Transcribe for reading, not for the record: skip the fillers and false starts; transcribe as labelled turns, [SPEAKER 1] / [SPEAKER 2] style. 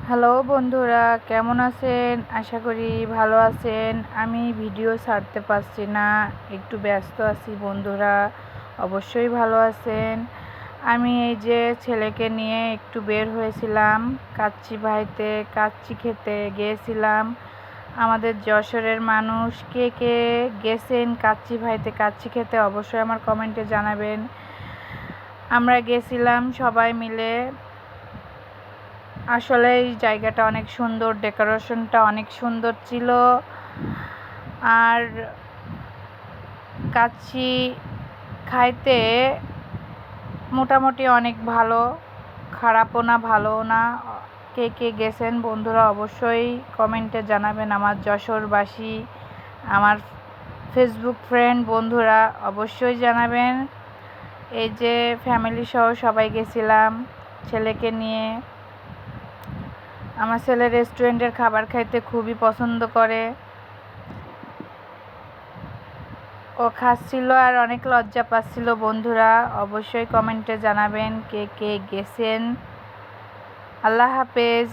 [SPEAKER 1] Hello বন্ধুরা, কেমন আছেন? আশা করি ভালো আছেন। আমি ভিডিও ছাড়তে পারছি না, একটু ব্যস্ত আছি। বন্ধুরা অবশ্যই ভালো আছেন। আমি এই যে ছেলেকে নিয়ে একটু বের হয়েছিলাম কাচ্চি ভাইতে, কাচ্চি খেতে গিয়েছিলাম। আমাদের যশোরের মানুষ কে কে গেছেন কাচ্চি ভাইতে কাচ্চি খেতে অবশ্যই আমার কমেন্টে জানাবেন। আমরা গেছিলাম সবাই মিলে। আসলে এই জায়গাটা অনেক সুন্দর, ডেকোরেশনটা অনেক সুন্দর ছিল। আর কাচ্চি খাইতে মোটামুটি অনেক ভালো, খারাপও না ভালোও না। কে কে গেছেন বন্ধুরা অবশ্যই কমেন্টে জানাবেন। আমার যশোরবাসী, আমার ফেসবুক ফ্রেন্ড বন্ধুরা অবশ্যই জানাবেন। এই যে ফ্যামিলি সহ সবাই গেছিলাম ছেলেকে নিয়ে। আমার ছেলে রেস্টুরেন্টের খাবার খাইতে খুবই পছন্দ করে। ও খাচ্ছিল আর অনেক লজ্জা পাচ্ছিল। বন্ধুরা অবশ্যই কমেন্টে জানাবেন কে কে গেছেন। আল্লাহ হাফেজ।